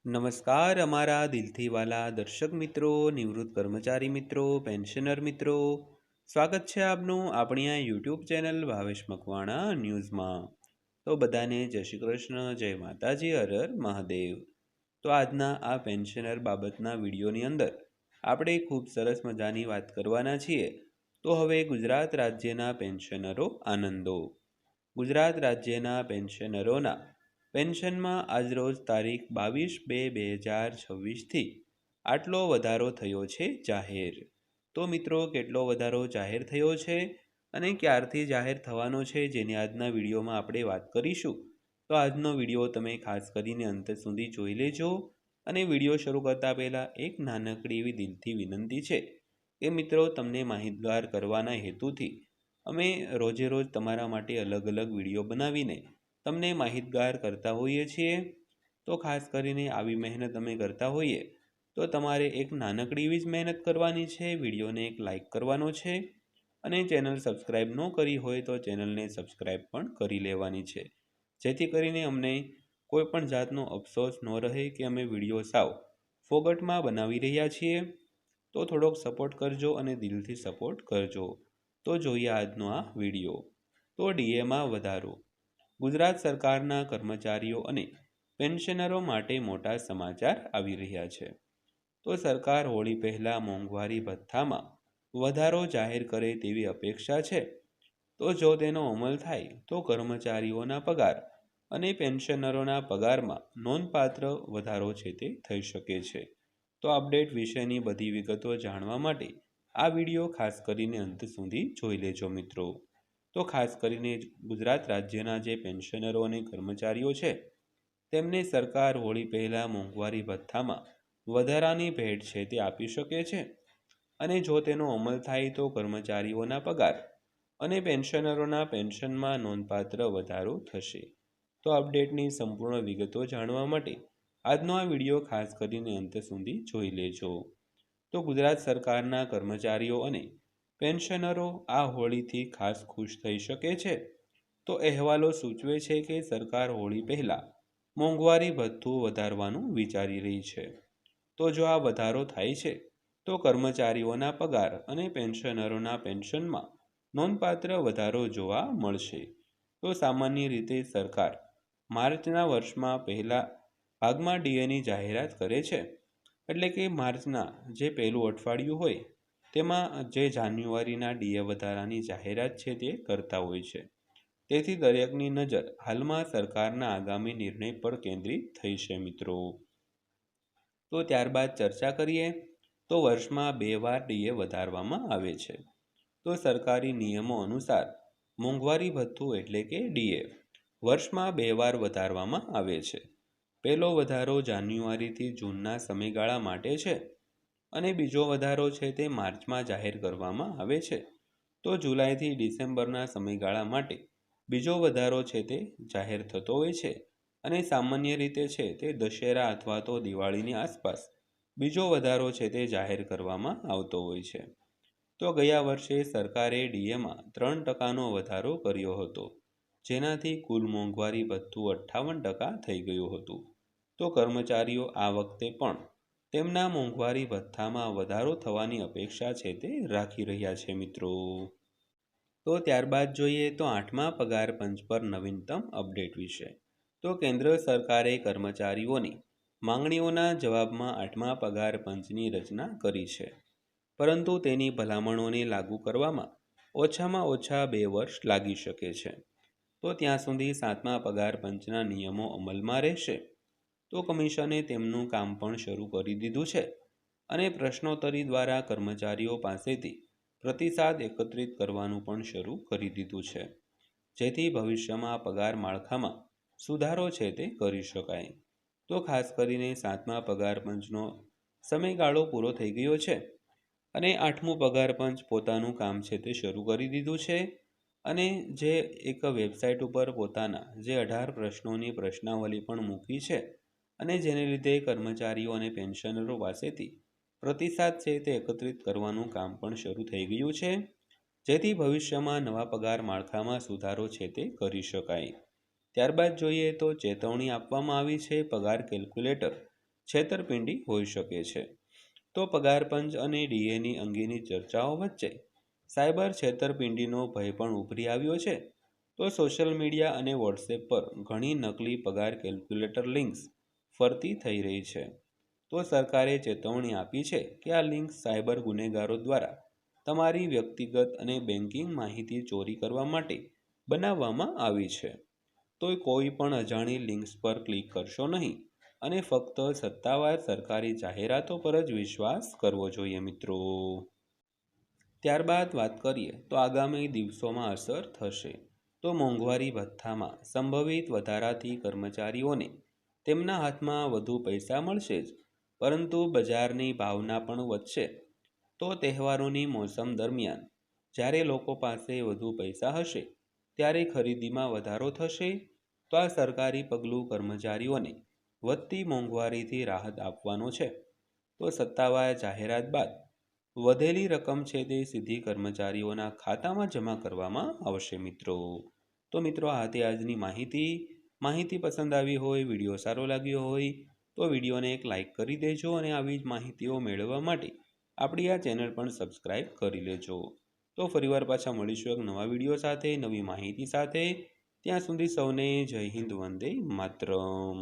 નમસ્કાર અમારા દિલથી વાલા દર્શક મિત્રો, નિવૃત્ત કર્મચારી મિત્રો, પેન્શનર મિત્રો, સ્વાગત છે આપનું આપણી આ યુટ્યુબ ચેનલ ભાવેશ મકવાણા ન્યૂઝમાં। તો બધાને જય શ્રી કૃષ્ણ, જય માતાજી, હર હર મહાદેવ। તો આજના આ પેન્શનર બાબતના વિડીયોની અંદર આપણે ખૂબ સરસ મજાની વાત કરવાના છીએ। તો હવે ગુજરાત રાજ્યના પેન્શનરો આનંદો। ગુજરાત રાજ્યના પેન્શનરોના પેન્શનમાં આજરોજ તારીખ 22/2/2026થી આટલો વધારો થયો છે જાહેર। તો મિત્રો કેટલો વધારો જાહેર થયો છે અને ક્યારથી જાહેર થવાનો છે જેની આજના વિડીયોમાં આપણે વાત કરીશું। તો આજનો વિડીયો તમે ખાસ કરીને અંત સુધી જોઈ લેજો। અને વિડીયો શરૂ કરતા પહેલાં એક નાનકડી એવી દિલથી વિનંતી છે કે મિત્રો તમને માહિતગાર કરવાના હેતુથી અમે રોજે રોજ તમારા માટે અલગ અલગ વિડીયો બનાવીને તમને માહિતગાર કરતા હોઈએ છીએ। તો ખાસ કરીને આવી મહેનત અમે કરતા હોઈએ તો તમારે એક નાનકડી એવી જ મહેનત કરવાની છે, વિડીયોને એક લાઇક કરવાનો છે અને ચેનલ સબસ્ક્રાઈબ ન કરી હોય તો ચેનલને સબસ્ક્રાઈબ પણ કરી લેવાની છે, જેથી કરીને અમને કોઈ પણ જાતનો અફસોસ ન રહે કે અમે વિડીયો સાવ ફોગટમાં બનાવી રહ્યા છીએ। તો થોડોક સપોર્ટ કરજો અને દિલથી સપોર્ટ કરજો। તો જોઈએ આજનો આ વિડીયો। તો ડીએમાં વધારો। ગુજરાત સરકારના કર્મચારીઓ અને પેન્શનરો માટે મોટા સમાચાર આવી રહ્યા છે। તો સરકાર હોળી પહેલાં મોંઘવારી ભથ્થામાં વધારો જાહેર કરે તેવી અપેક્ષા છે। તો જો તેનો અમલ થાય તો કર્મચારીઓના પગાર અને પેન્શનરોના પગારમાં નોંધપાત્ર વધારો છે તે થઈ શકે છે। તો અપડેટ વિશેની બધી વિગતો જાણવા માટે આ વિડીયો ખાસ કરીને અંત સુધી જોઈ લેજો મિત્રો। તો ખાસ કરીને ગુજરાત રાજ્યના જે પેન્શનરો અને કર્મચારીઓ છે તેમને સરકાર હોળી પહેલાં મોંઘવારી ભથ્થામાં વધારાની ભેટ છે તે આપી શકે છે અને જો તેનો અમલ થાય તો કર્મચારીઓના પગાર અને પેન્શનરોના પેન્શનમાં નોંધપાત્ર વધારો થશે। તો અપડેટની સંપૂર્ણ વિગતો જાણવા માટે આજનો આ વિડીયો ખાસ કરીને અંત સુધી જોઈ લેજો। તો ગુજરાત સરકારના કર્મચારીઓ અને પેન્શનરો આ હોળીથી ખાસ ખુશ થઈ શકે છે। તો અહેવાલો સૂચવે છે કે સરકાર હોળી પહેલાં મોંઘવારી ભથ્થું વધારવાનું વિચારી રહી છે। તો જો આ વધારો થાય છે તો કર્મચારીઓના પગાર અને પેન્શનરોના પેન્શનમાં નોંધપાત્ર વધારો જોવા મળશે। તો સામાન્ય રીતે સરકાર માર્ચના વર્ષમાં પહેલા ભાગમાં ડીએની જાહેરાત કરે છે, એટલે કે માર્ચના જે પહેલું અઠવાડિયું હોય તેમાં જે જાન્યુઆરીના ડીએ વધારાની જાહેરાત છે તે કરતા હોય છે। તેથી દરેકની નજર હાલમાં સરકારના આગામી નિર્ણય પર કેન્દ્રિત થઈ છે મિત્રો। તો ત્યારબાદ ચર્ચા કરીએ તો વર્ષમાં 2 વાર ડીએ વધારવામાં આવે છે। તો સરકારી નિયમો અનુસાર મોંઘવારી ભથ્થું એટલે કે ડીએ વર્ષમાં 2 વાર વધારવામાં આવે છે। પહેલો વધારો જાન્યુઆરીથી જૂનના સમયગાળા માટે છે અને બીજો વધારો છે તે માર્ચમાં જાહેર કરવામાં આવે છે। તો જુલાઈથી ડિસેમ્બરના સમયગાળા માટે બીજો વધારો છે તે જાહેર થતો હોય છે અને સામાન્ય રીતે છે તે દશેરા અથવા તો દિવાળીની આસપાસ બીજો વધારો છે તે જાહેર કરવામાં આવતો હોય છે। તો ગયા વર્ષે સરકારે ડીએમાં 3% વધારો કર્યો હતો, જેનાથી કુલ મોંઘવારી ભથ્થું 58% થઈ ગયું હતું। તો કર્મચારીઓ આ વખતે પણ તેમના મોંઘવારી ભથ્થામાં વધારો થવાની અપેક્ષા છે તે રાખી રહ્યા છે મિત્રો। તો ત્યારબાદ જોઈએ તો 8મા પગાર પંચ પર નવીનતમ અપડેટ વિશે। તો કેન્દ્ર સરકારે કર્મચારીઓની માંગણીઓના જવાબમાં 8મા પગાર પંચની રચના કરી છે, પરંતુ તેની ભલામણોને લાગુ કરવામાં ઓછામાં ઓછા 2 વર્ષ લાગી શકે છે। તો ત્યાં સુધી 7મા પગાર પંચના નિયમો અમલમાં રહેશે। તો કમિશને તેમનું કામ પણ શરૂ કરી દીધું છે અને પ્રશ્નોત્તરી દ્વારા કર્મચારીઓ પાસેથી પ્રતિસાદ એકત્રિત કરવાનું પણ શરૂ કરી દીધું છે, જેથી ભવિષ્યમાં પગાર માળખામાં સુધારો છે તે કરી શકાય। તો ખાસ કરીને 7મા પગાર પંચનો સમયગાળો પૂરો થઈ ગયો છે અને 8મું પગાર પંચ પોતાનું કામ છે તે શરૂ કરી દીધું છે અને જે એક વેબસાઇટ ઉપર પોતાના જે 18 પ્રશ્નોની પ્રશ્નાવલી પણ મૂકી છે અને જેને લીધે કર્મચારીઓ અને પેન્શનરો પાસેથી પ્રતિસાદ છે તે એકત્રિત કરવાનું કામ પણ શરૂ થઈ ગયું છે, જેથી ભવિષ્યમાં નવા પગાર માળખામાં સુધારો છે તે કરી શકાય। ત્યારબાદ જોઈએ તો ચેતવણી આપવામાં આવી છે પગાર કેલ્ક્યુલેટર છેતરપિંડી હોઈ શકે છે. તો પગાર પંચ અને ડીએની અંગેની ચર્ચાઓ વચ્ચે સાયબર છેતરપિંડીનો ભય પણ ઉભરી આવ્યો છે. તો સોશિયલ મીડિયા અને વોટ્સએપ પર ઘણી નકલી પગાર કેલ્ક્યુલેટર લિંક્સ ફરતી થઈ રહી છે. તો સરકારે ચેતવણી આપી છે કે આ લિંક્સ સાયબર ગુનેગારો દ્વારા તમારી વ્યક્તિગત અને બેન્કિંગ માહિતી ચોરી કરવા માટે બનાવવામાં આવી છે. તો કોઈ પણ અજાણી લિંક્સ પર ક્લિક કરશો નહીં અને ફક્ત સત્તાવાર સરકારી જાહેરાતો પર જ વિશ્વાસ કરવો જોઈએ મિત્રો. ત્યારબાદ વાત કરીએ તો આગામી દિવસોમાં અસર થશે. તો મોંઘવારી ભથ્થામાં સંભવિત વધારાથી કર્મચારીઓને તેમના હાથમાં વધુ પૈસા મળશે જ, પરંતુ બજારની ભાવના પણ વધશે. તો તહેવારોની મોસમ દરમિયાન જ્યારે લોકો પાસે વધુ પૈસા હશે ત્યારે ખરીદીમાં વધારો થશે. તો આ સરકારી પગલું કર્મચારીઓને વધતી મોંઘવારીથી રાહત આપવાનો છે. તો સત્તાવાર જાહેરાત બાદ વધેલી રકમ છે તે સીધી કર્મચારીઓના ખાતામાં જમા કરવામાં આવશે મિત્રો. તો મિત્રો આ હતી આજની માહિતી પસંદ આવી હોય, વિડીયો સારો લાગ્યો હોય તો વિડીયોને એક લાઈક કરી દેજો અને આવી જ માહિતીઓ મેળવવા માટે આપણી આ ચેનલ પણ સબસ્ક્રાઈબ કરી લેજો. તો ફરીવાર પાછા મળીશું એક નવા વિડીયો સાથે, નવી માહિતી સાથે. ત્યાં સુધી સૌને જય હિન્દ, વંદે માતરમ.